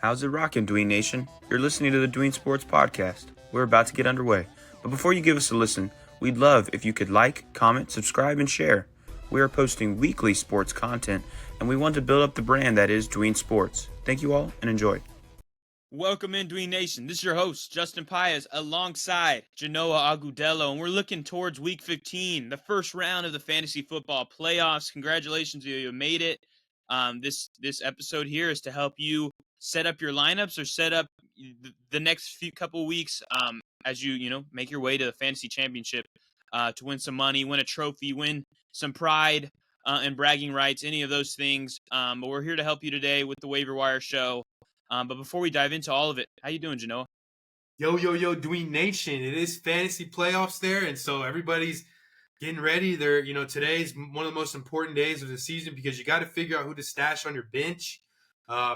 How's it rockin', Dween Nation? You're listening to the Dween Sports Podcast. We're about to get underway. But before you give us a listen, we'd love if you could like, comment, subscribe, and share. We are posting weekly sports content, and we want to build up the brand that is Dween Sports. Thank you all, and enjoy. Welcome in, Dween Nation. This is your host, Justin Paez, alongside Genoa Agudelo, and we're looking towards Week 15, the first round of the fantasy football playoffs. Congratulations, you made it. This episode here is to help you set up your lineups or set up the next couple weeks as you make your way to the fantasy championship to win some money, win a trophy, win some pride and bragging rights, any of those things. But we're here to help you today with the Waiver Wire Show. But before we dive into all of it, how you doing, Genoa? Yo, Dween Nation. It is fantasy playoffs there, and so everybody's getting ready. Today's one of the most important days of the season because you got to figure out who to stash on your bench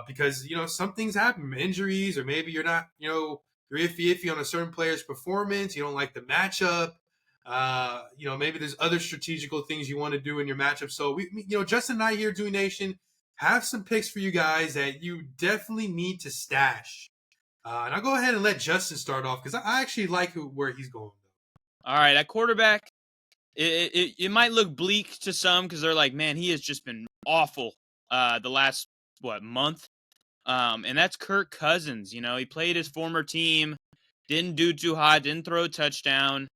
because, some things happen, injuries, or maybe you're not, you're iffy on a certain player's performance. You don't like the matchup. Maybe there's other strategical things you want to do in your matchup. So, Justin and I here, Dween Nation, have some picks for you guys that you definitely need to stash. And I'll go ahead and let Justin start off because I actually like where he's going. All right, at quarterback, it might look bleak to some because they're like, man, he has just been awful the last, month? And that's Kirk Cousins. He played his former team, didn't do too hot, didn't throw a touchdown.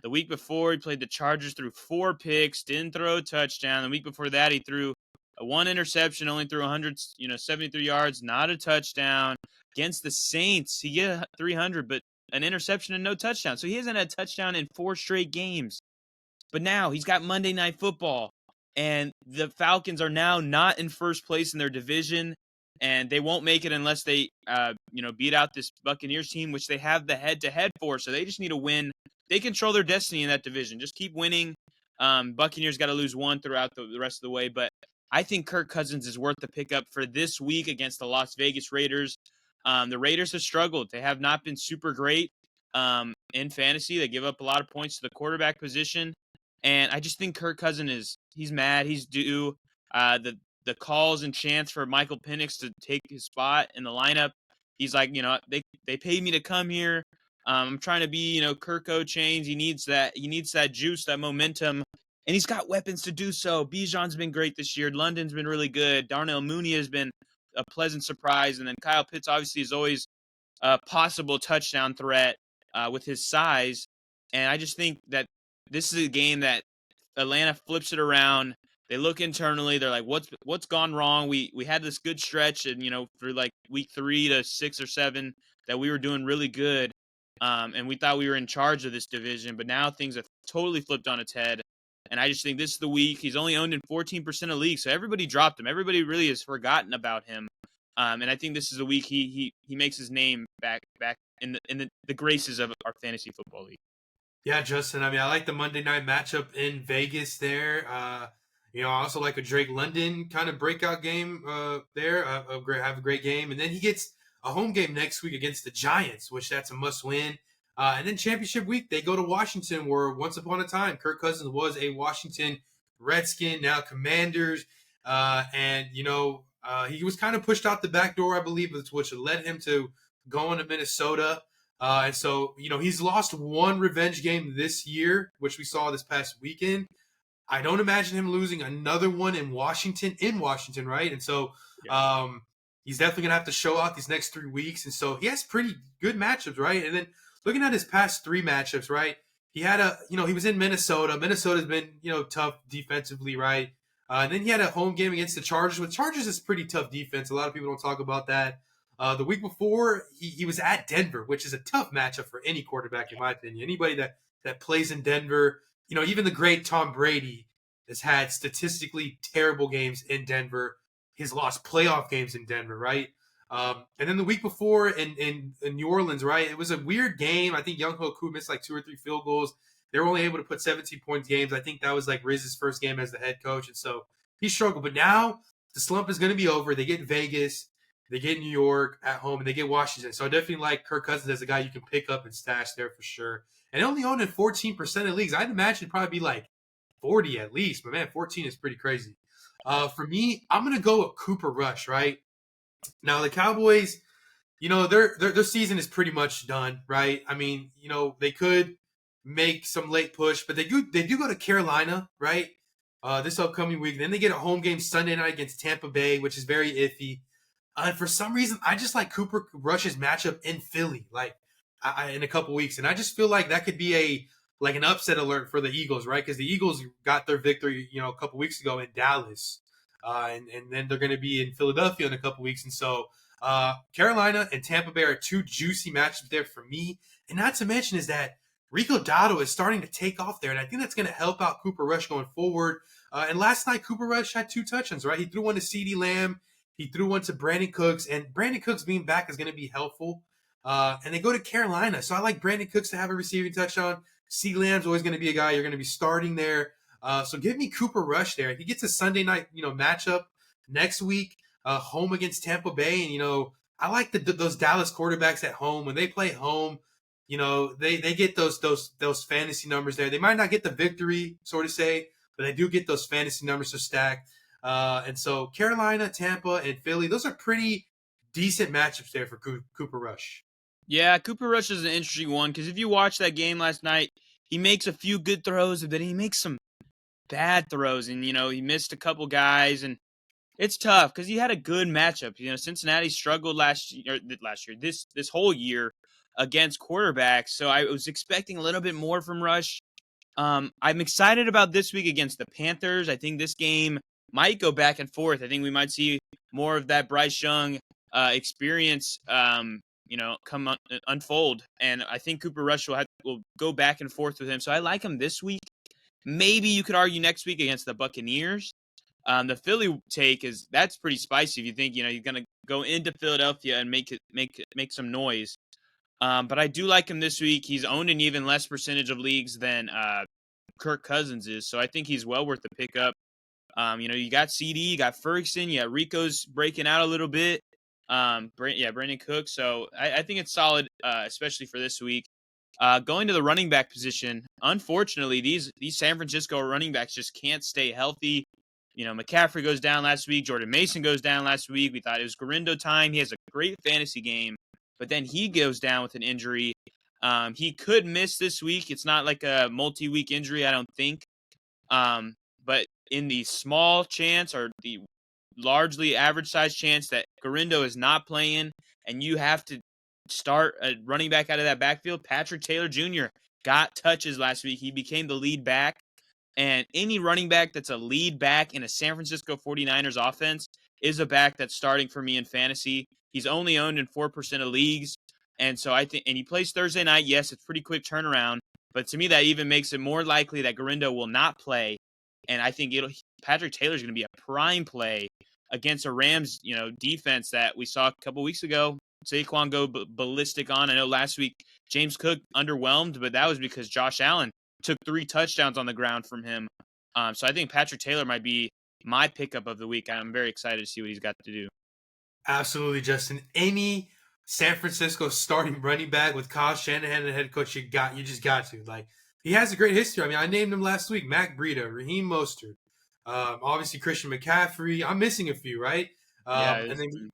The week before, he played the Chargers, threw 4 picks, didn't throw a touchdown. The week before that, he threw one interception, only threw 73 yards, not a touchdown. Against the Saints, he get 300, but an interception and no touchdown. So he hasn't had a touchdown in 4 straight games. But now he's got Monday Night Football, and the Falcons are now not in first place in their division, and they won't make it unless they, beat out this Buccaneers team, which they have the head-to-head for. So they just need to win. They control their destiny in that division. Just keep winning. Buccaneers got to lose one throughout the rest of the way, but I think Kirk Cousins is worth the pickup for this week against the Las Vegas Raiders. The Raiders have struggled. They have not been super great in fantasy. They give up a lot of points to the quarterback position. And I just think Kirk Cousins he's mad. He's due. The calls and chants for Michael Penix to take his spot in the lineup. He's like, they paid me to come here. I'm trying to be, KIRKO chains. He needs that juice, that momentum. And he's got weapons to do so. Bijan's been great this year. London's been really good. Darnell Mooney has been a pleasant surprise. And then Kyle Pitts obviously is always a possible touchdown threat with his size. And I just think that this is a game that Atlanta flips it around. They look internally. They're like, what's gone wrong? We had this good stretch and, for like week 3 to 6 or 7 that we were doing really good. And we thought we were in charge of this division. But now things have totally flipped on its head. And I just think this is the week. He's only owned in 14% of leagues, so everybody dropped him. Everybody really has forgotten about him. And I think this is the week he makes his name back in the graces of our fantasy football league. Yeah, Justin. I like the Monday night matchup in Vegas there. I also like a Drake London kind of breakout game there. Have a great game. And then he gets a home game next week against the Giants, which that's a must-win. And then championship week, they go to Washington, where once upon a time, Kirk Cousins was a Washington Redskin, now Commanders. He was kind of pushed out the back door, I believe, which led him to going to Minnesota. And so, he's lost one revenge game this year, which we saw this past weekend. I don't imagine him losing another one in Washington, right? And so he's definitely going to have to show out these next 3 weeks. And so he has pretty good matchups, right? And then looking at his past 3 matchups, right? He had he was in Minnesota. Minnesota's been, tough defensively, right? And then he had a home game against the Chargers. With Chargers is pretty tough defense. A lot of people don't talk about that. The week before, he was at Denver, which is a tough matchup for any quarterback, in my opinion. Anybody that plays in Denver, even the great Tom Brady has had statistically terrible games in Denver. He's lost playoff games in Denver, right? And then the week before in New Orleans, right, it was a weird game. I think Young Hoku missed like 2 or 3 field goals. They were only able to put 17-point games. I think that was like Riz's first game as the head coach. And so he struggled. But now the slump is going to be over. They get Vegas. They get New York at home. And they get Washington. So I definitely like Kirk Cousins as a guy you can pick up and stash there for sure. And only owned in 14% of leagues. I'd imagine it'd probably be like 40 at least. But, man, 14 is pretty crazy. For me, I'm going to go with Cooper Rush, right? Now, the Cowboys, their season is pretty much done, right? I mean, they could make some late push, but they do go to Carolina, right? This upcoming week. Then they get a home game Sunday night against Tampa Bay, which is very iffy. And for some reason, I just like Cooper Rush's matchup in Philly, like in a couple weeks, and I just feel like that could be an upset alert for the Eagles, right? Because the Eagles got their victory, a couple weeks ago in Dallas, and then they're going to be in Philadelphia in a couple weeks, and so Carolina and Tampa Bay are two juicy matchups there for me. And not to mention is that Rico Dotto is starting to take off there, and I think that's going to help out Cooper Rush going forward. And last night, Cooper Rush had 2 touchdowns, right? He threw one to CeeDee Lamb. He threw one to Brandon Cooks, and Brandon Cooks being back is going to be helpful. And they go to Carolina, so I like Brandon Cooks to have a receiving touchdown. CeeDee Lamb's always going to be a guy you're going to be starting there. So give me Cooper Rush there. If he gets a Sunday night, matchup next week, home against Tampa Bay, and I like those Dallas quarterbacks at home when they play home. They get those fantasy numbers there. They might not get the victory, so to say, but they do get those fantasy numbers to stack. And so Carolina, Tampa, and Philly, those are pretty decent matchups there for Cooper Rush. Yeah, Cooper Rush is an interesting one because if you watch that game last night, he makes a few good throws, but he makes some bad throws, and he missed a couple guys, and it's tough because he had a good matchup. Cincinnati struggled last year, this whole year against quarterbacks, so I was expecting a little bit more from Rush. I'm excited about this week against the Panthers. I think this game might go back and forth. I think we might see more of that Bryce Young experience, unfold, and I think Cooper Rush will go back and forth with him. So I like him this week. Maybe you could argue next week against the Buccaneers. The Philly take that's pretty spicy if you think you're going to go into Philadelphia and make some noise. But I do like him this week. He's owned in even less percentage of leagues than Kirk Cousins is, so I think he's well worth the pickup. You got CD, you got Ferguson, you got Rico's breaking out a little bit. Brandon Cook. So I think it's solid, especially for this week. Going to the running back position, unfortunately, these San Francisco running backs just can't stay healthy. McCaffrey goes down last week. Jordan Mason goes down last week. We thought it was Garindo time. He has a great fantasy game, but then he goes down with an injury. He could miss this week. It's not like a multi-week injury, I don't think. But in the small chance or the largely average-sized chance that Garindo is not playing and you have to start a running back out of that backfield, Patrick Taylor Jr. got touches last week. He became the lead back. And any running back that's a lead back in a San Francisco 49ers offense is a back that's starting for me in fantasy. He's only owned in 4% of leagues. And so and he plays Thursday night. Yes, it's pretty quick turnaround. But to me, that even makes it more likely that Garindo will not play. And I think Patrick Taylor's going to be a prime play against a Rams, defense that we saw a couple weeks ago. Saquon go ballistic on. I know last week James Cook underwhelmed, but that was because Josh Allen took 3 touchdowns on the ground from him. So I think Patrick Taylor might be my pickup of the week. I'm very excited to see what he's got to do. Absolutely, Justin. Any San Francisco starting running back with Kyle Shanahan the head coach, you just got to. Like, he has a great history. I mean, I named him last week: Mac Breida, Raheem Mostert, obviously Christian McCaffrey. I'm missing a few, right? And then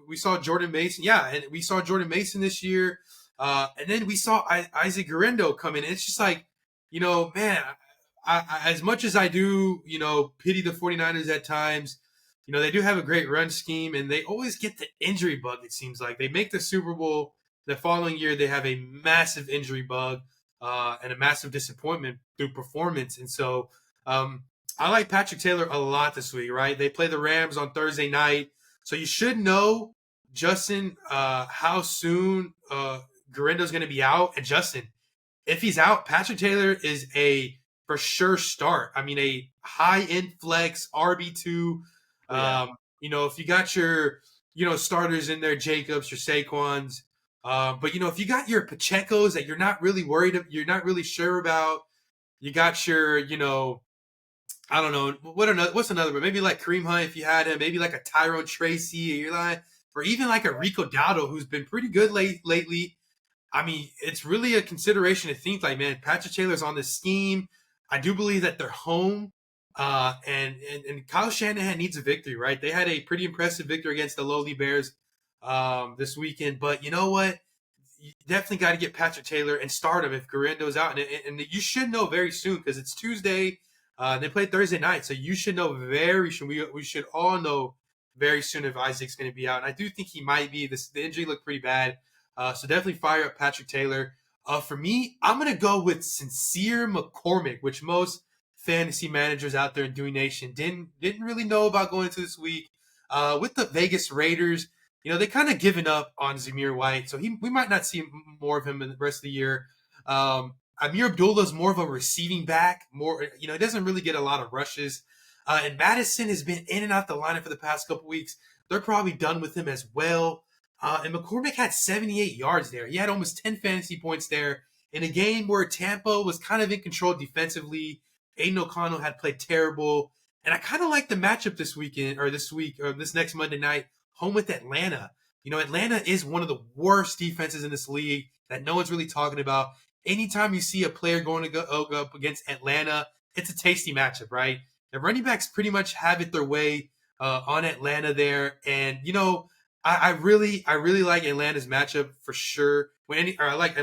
we saw Jordan Mason. Yeah, and we saw Jordan Mason this year. And then we saw Isaac Garindo come in. And it's just like, man, I as much as I do, pity the 49ers at times, they do have a great run scheme, and they always get the injury bug, it seems like. They make the Super Bowl. The following year, they have a massive injury bug and a massive disappointment through performance. And so I like Patrick Taylor a lot this week, right? They play the Rams on Thursday night. So you should know, Justin, how soon Garindo's going to be out. And Justin, if he's out, Patrick Taylor is a for sure start. I mean, a high-end flex RB2. If you got your, starters in there, Jacobs, your Saquons, but if you got your Pacheco's that you're not really you're not really sure about, you got your, I don't know what's another, but maybe like Kareem Hunt if you had him, maybe like a Tyrone Tracy, or even like a Rico Dowdle who's been pretty good lately. I mean, it's really a consideration to think like, man, Patrick Taylor's on this scheme. I do believe that they're home. And Kyle Shanahan needs a victory, right? They had a pretty impressive victory against the lowly Bears this weekend. But you know what? You definitely got to get Patrick Taylor and start him if Garindo's out. And you should know very soon because it's Tuesday. They play Thursday night, so you should know very soon. We should all know very soon if Isaac's going to be out. And I do think he might be. The injury looked pretty bad. So definitely fire up Patrick Taylor. For me, I'm going to go with Sincere McCormick, which most fantasy managers out there in Dewey Nation didn't really know about going into this week. With the Vegas Raiders, they kind of given up on Zamir White, so we might not see more of him in the rest of the year. Amir Abdullah is more of a receiving back. He doesn't really get a lot of rushes. And Madison has been in and out the lineup for the past couple weeks. They're probably done with him as well. And McCormick had 78 yards there. He had almost 10 fantasy points there in a game where Tampa was kind of in control defensively. Aiden O'Connell had played terrible. And I kind of like the matchup this week, or this next Monday night, home with Atlanta. Atlanta is one of the worst defenses in this league that no one's really talking about. Anytime you see a player going to go up against Atlanta, it's a tasty matchup, right? The running backs pretty much have it their way on Atlanta there. And, I really like Atlanta's matchup for sure. I like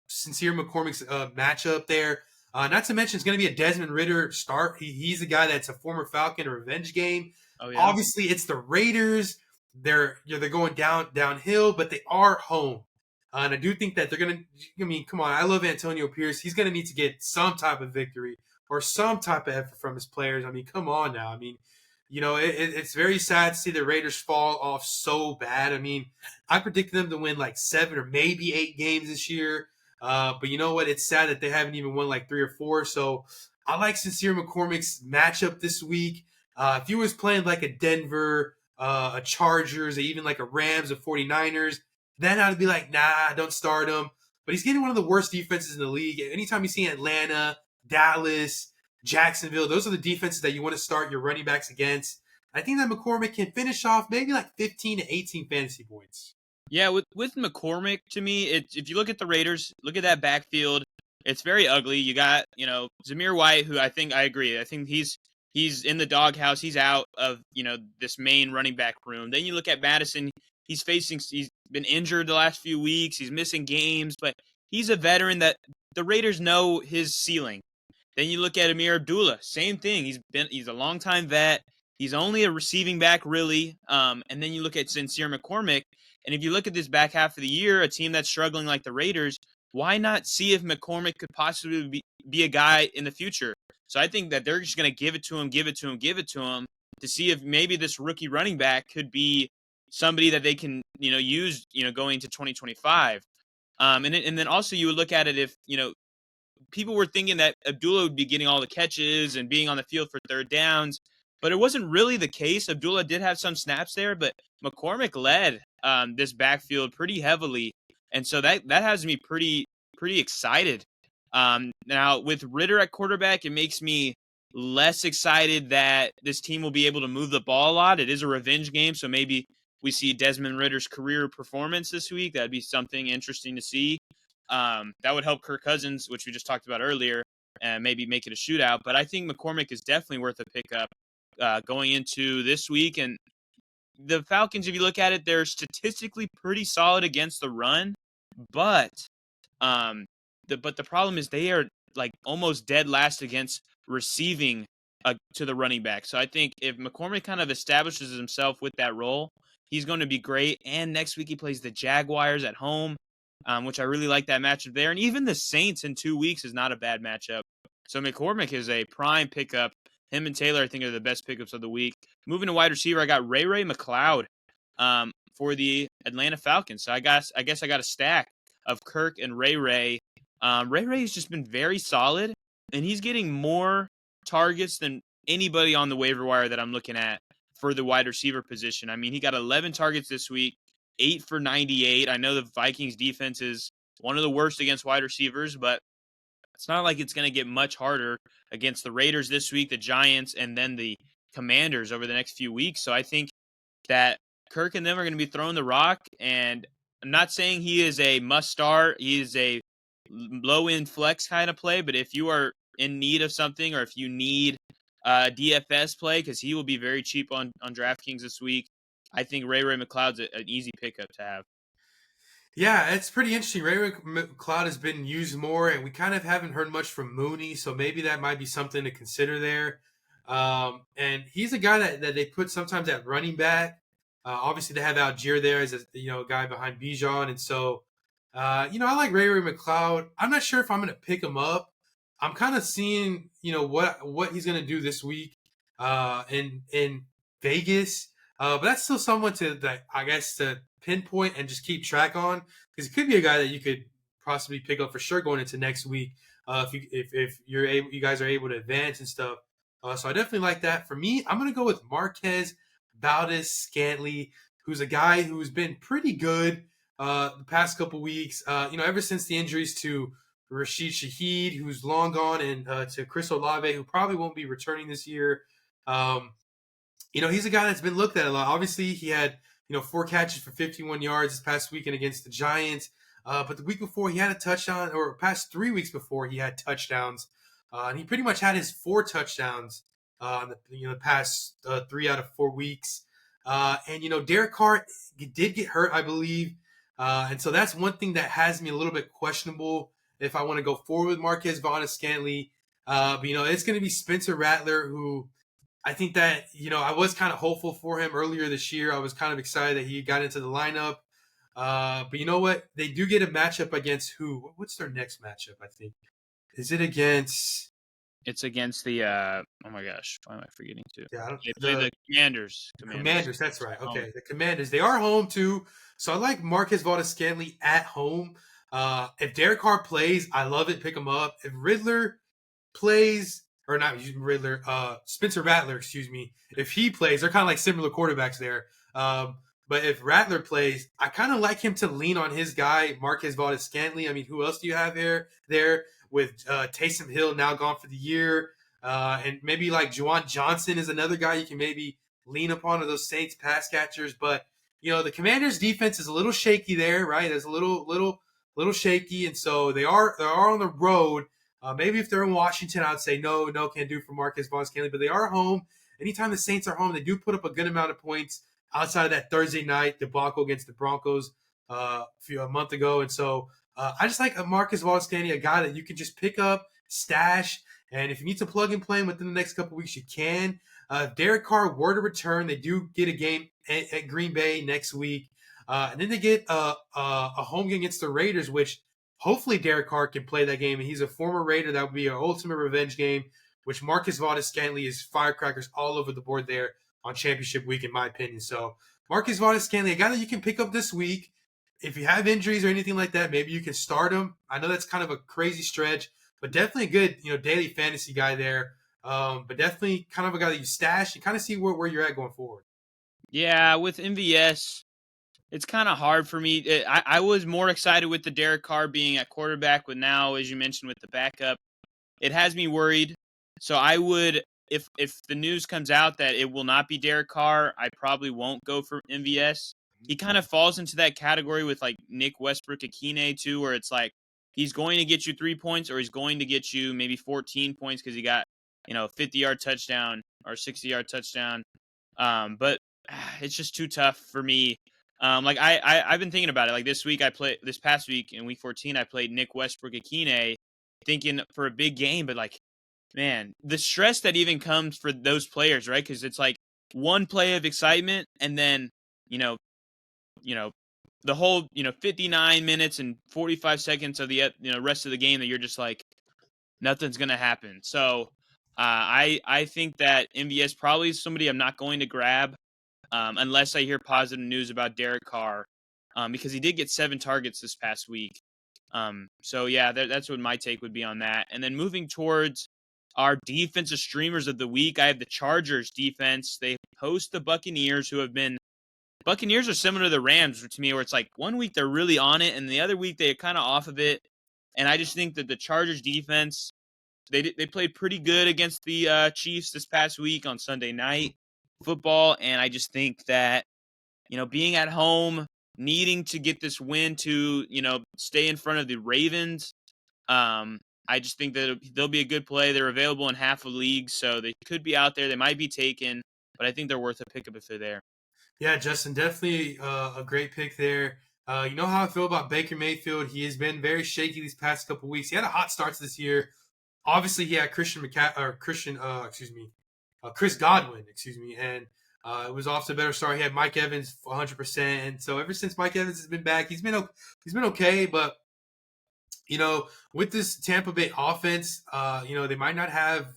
Sincere McCormick's matchup there. Not to mention, it's going to be a Desmond Ridder start. He's a guy that's a former Falcon, a revenge game. Oh, yeah. Obviously, it's the Raiders. They're going downhill, but they are home. And I do think that they're going to – come on. I love Antonio Pierce. He's going to need to get some type of victory or some type of effort from his players. Come on now. It's very sad to see the Raiders fall off so bad. I predicted them to win like 7 or maybe 8 games this year. But you know what? It's sad that they haven't even won like 3 or 4. So I like Sincere McCormick's matchup this week. If he was playing like a Denver, a Chargers, or even like a Rams, a 49ers, then I'd be like, nah, don't start him. But he's getting one of the worst defenses in the league. Anytime you see Atlanta, Dallas, Jacksonville, those are the defenses that you want to start your running backs against. I think that McCormick can finish off maybe like 15 to 18 fantasy points. Yeah, with McCormick, to me, if you look at the Raiders, look at that backfield, it's very ugly. You got, Zamir White, who I agree. I think he's in the doghouse. He's out of, this main running back room. Then you look at Madison. He's been injured the last few weeks. He's missing games, but he's a veteran that the Raiders know his ceiling. Then you look at Amir Abdullah, same thing. He's a longtime vet. He's only a receiving back, really. And then you look at Sincere McCormick, and if you look at this back half of the year, a team that's struggling like the Raiders, why not see if McCormick could possibly be a guy in the future? So I think that they're just going to give it to him to see if maybe this rookie running back could be somebody that they can, use, going to 2025. And then also you would look at it if, people were thinking that Abdullah would be getting all the catches and being on the field for third downs, but it wasn't really the case. Abdullah did have some snaps there, but McCormick led this backfield pretty heavily, and so that has me pretty excited. Now with Ridder at quarterback, it makes me less excited that this team will be able to move the ball a lot. It is a revenge game, so maybe we see Desmond Ridder's career performance this week. That'd be something interesting to see. That would help Kirk Cousins, which we just talked about earlier, and maybe make it a shootout. But I think McCormick is definitely worth a pickup going into this week. And the Falcons, if you look at it, they're statistically pretty solid against the run, but the problem is they are like almost dead last against receiving to the running back. So I think if McCormick kind of establishes himself with that role, he's going to be great. And next week he plays the Jaguars at home, which I really like that matchup there. And even the Saints in 2 weeks is not a bad matchup. So McCormick is a prime pickup. Him and Taylor, I think, are the best pickups of the week. Moving to wide receiver, I got Ray McCloud for the Atlanta Falcons. So I guess I got a stack of Kirk and Ray. Ray has just been very solid, and he's getting more targets than anybody on the waiver wire that I'm looking at for the wide receiver position. I mean, he got 11 targets this week, 8 for 98. I know the Vikings defense is one of the worst against wide receivers, but it's not like it's going to get much harder against the Raiders this week, the Giants, and then the Commanders over the next few weeks. So I think that Kirk and them are going to be throwing the rock, and I'm not saying he is a must start. He is a low-end flex kind of play, but if you are in need of something, or if you need DFS play, because he will be very cheap on DraftKings this week, I think Ray McCloud's an easy pickup to have. Yeah, it's pretty interesting. Ray McCloud has been used more, and we kind of haven't heard much from Mooney, so maybe that might be something to consider there. And he's a guy that they put sometimes at running back. Obviously, they have Algier there as a guy behind Bijan, and so I like Ray McCloud. I'm not sure if I'm going to pick him up. I'm kind of seeing what he's going to do this week in Vegas. But that's still someone to pinpoint and just keep track on, because it could be a guy that you could possibly pick up for sure going into next week if you guys are able to advance and stuff. So I definitely like that. For me, I'm gonna go with Marquez Valdes-Scantling, who's a guy who's been pretty good the past couple weeks. Ever since the injuries to Rashid Shaheed, who's long gone, and to Chris Olave, who probably won't be returning this year. He's a guy that's been looked at a lot. Obviously, he had 4 catches for 51 yards this past weekend against the Giants. But the week before, he had a touchdown, or past 3 weeks before, he had touchdowns. And he pretty much had his 4 touchdowns the past 3 out of 4 weeks. Derek Carr did get hurt, I believe. And so that's one thing that has me a little bit questionable if I want to go forward with Marquez Valdes-Scantling. But it's going to be Spencer Rattler, who I think that, I was kind of hopeful for him earlier this year. I was kind of excited that he got into the lineup. But you know what? They do get a matchup against who? What's their next matchup, I think? Is it against... It's against the oh my gosh, why am I forgetting to? Yeah, They play the Commanders. Commanders, that's right. Okay, the Commanders. They are home too. So I like Marquez Valdes-Scantling at home. If Derek Carr plays, I love it. Pick him up. If Riddler plays... or not Riddler, Spencer Rattler, excuse me. If he plays, they're kind of like similar quarterbacks there. But if Rattler plays, I kind of like him to lean on his guy, Marquez Valdes-Scantling. I mean, who else do you have there with Taysom Hill now gone for the year? And maybe like Juwan Johnson is another guy you can maybe lean upon, of those Saints pass catchers. But, the Commanders defense is a little shaky there, right? It's a little shaky. And so they are on the road. Maybe if they're in Washington, I would say no, can't do for Marquez Valdes-Scantling. But they are home. Anytime the Saints are home, they do put up a good amount of points outside of that Thursday night debacle against the Broncos a month ago. And so I just like a Marquez Valdes-Scantling, a guy that you can just pick up, stash, and if you need to plug and play him within the next couple weeks, you can. If Derek Carr were to return, they do get a game at Green Bay next week. And then they get a home game against the Raiders, which hopefully Derek Carr can play that game. And he's a former Raider. That would be an ultimate revenge game, which Marquez Valdes-Scantling is firecrackers all over the board there on championship week, in my opinion. So Marquez Valdes-Scantling, a guy that you can pick up this week. If you have injuries or anything like that, maybe you can start him. I know that's kind of a crazy stretch, but definitely a good, daily fantasy guy there. But definitely kind of a guy that you stash and kind of see where you're at going forward. Yeah, with MVS, it's kind of hard for me. I was more excited with the Derek Carr being at quarterback, but now, as you mentioned, with the backup, it has me worried. So I would, if the news comes out that it will not be Derek Carr, I probably won't go for MVS. He kind of falls into that category with like Nick Westbrook-Akine too, where it's like he's going to get you 3 points, or he's going to get you maybe 14 points because he got 50-yard touchdown or 60-yard touchdown. But it's just too tough for me. I've been thinking about it. Like this past week in week 14, I played Nick Westbrook-Akine, thinking for a big game, but like, man, the stress that even comes for those players, right? Because it's like one play of excitement, and then the whole 59 minutes and 45 seconds of the rest of the game that you're just like, nothing's gonna happen. So I think that MVS probably is somebody I'm not going to grab unless I hear positive news about Derek Carr, because he did get 7 targets this past week. So yeah, that's what my take would be on that. And then moving towards our defensive streamers of the week, I have the Chargers defense. They host the Buccaneers, Buccaneers are similar to the Rams to me, where it's like one week they're really on it, and the other week they're kind of off of it. And I just think that the Chargers defense, they played pretty good against the Chiefs this past week on Sunday Night Football, and I just think that being at home, needing to get this win to stay in front of the Ravens, I just think that they'll be a good play. They're available in half of leagues, so they could be out there. They might be taken, but I think they're worth a pickup if they're there. Yeah, Justin, definitely a great pick there. You know how I feel about Baker Mayfield. He has been very shaky these past couple weeks. He had a hot start this year. Obviously, he had Chris Godwin, excuse me, and it was off to a better start. He had Mike Evans 100%, and so ever since Mike Evans has been back, he's been okay. But with this Tampa Bay offense, they might not have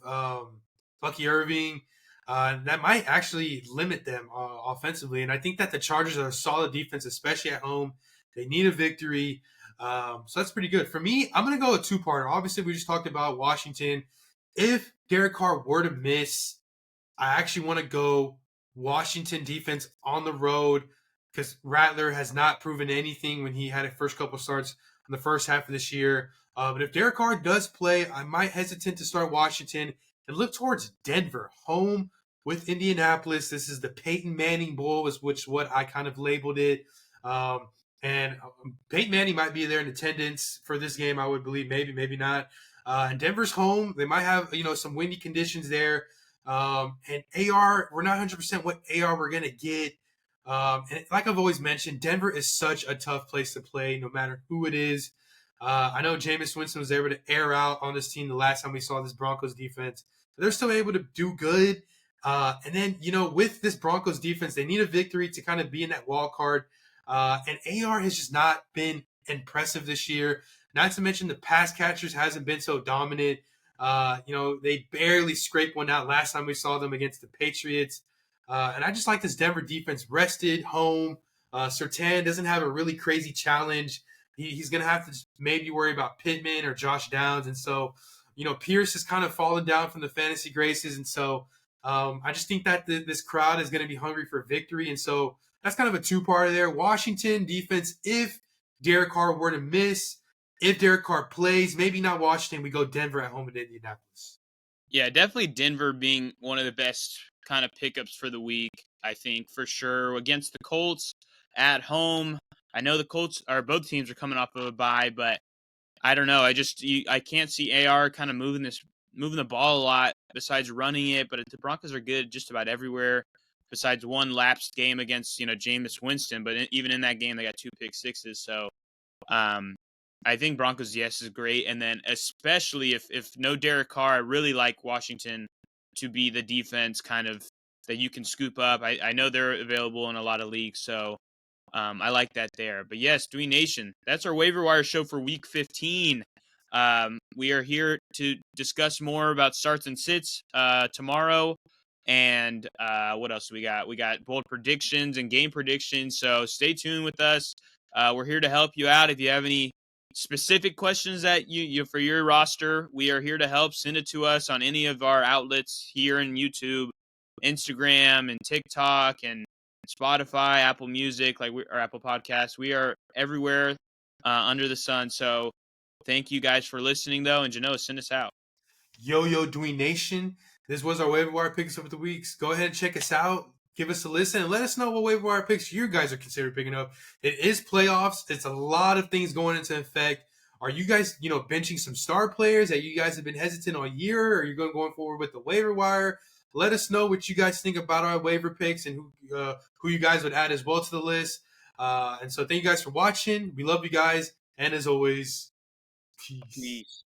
Bucky Irving. That might actually limit them offensively. And I think that the Chargers are a solid defense, especially at home. They need a victory. So that's pretty good. For me, I'm going to go a two-parter. Obviously, we just talked about Washington. If Derek Carr were to miss, I actually want to go Washington defense on the road because Rattler has not proven anything when he had a first couple starts in the first half of this year. But if Derek Carr does play, I might hesitate to start Washington and look towards Denver, home with Indianapolis. This is the Peyton Manning Bowl, is what I kind of labeled it. And Peyton Manning might be there in attendance for this game, I would believe. Maybe not. And Denver's home. They might have some windy conditions there. And AR, we're not 100% what AR we're going to get. And like I've always mentioned, Denver is such a tough place to play, no matter who it is. I know Jameis Winston was able to air out on this team the last time we saw this Broncos defense. But they're still able to do good. And then, with this Broncos defense, they need a victory to kind of be in that wild card. And AR has just not been impressive this year. Not to mention the pass catchers hasn't been so dominant. They barely scraped one out last time we saw them against the Patriots. And I just like this Denver defense rested, home. Surtain doesn't have a really crazy challenge. He's going to have to maybe worry about Pittman or Josh Downs. And so, Pierce has kind of fallen down from the fantasy graces. And so I just think that this crowd is going to be hungry for victory. And so that's kind of a two-parter there. Washington defense, if Derek Carr were to miss, if Derek Carr plays, maybe not Washington, we go Denver at home in Indianapolis. Yeah, definitely Denver being one of the best kind of pickups for the week, I think, for sure. Against the Colts at home. I know the Colts are both teams are coming off of a bye, but I don't know. I can't see AR kind of moving the ball a lot besides running it, but the Broncos are good just about everywhere besides one lapsed game against, Jameis Winston, but even in that game they got 2 pick sixes. So, I think Broncos, yes, is great. And then especially if no Derek Carr, I really like Washington to be the defense kind of that you can scoop up. I know they're available in a lot of leagues, so I like that there. But yes, Dwayne Nation, that's our waiver wire show for week 15. We are here to discuss more about starts and sits tomorrow. And what else we got? We got bold predictions and game predictions. So stay tuned with us. We're here to help you out. If you have any specific questions that you for your roster, we are here to help. Send it to us on any of our outlets here in YouTube, Instagram, and TikTok, and Spotify, Apple Music, or Apple Podcasts. We are everywhere under the sun. So thank you guys for listening, though. And Genoa, send us out. Yo, Dwayne Nation. This was our waiver wire picks of the weeks. Go ahead and check us out. Give us a listen and let us know what waiver wire picks you guys are considering picking up. It is playoffs. It's a lot of things going into effect. Are you guys, benching some star players that you guys have been hesitant all year? Or are you going forward with the waiver wire? Let us know what you guys think about our waiver picks and who you guys would add as well to the list. And so thank you guys for watching. We love you guys. And as always, peace.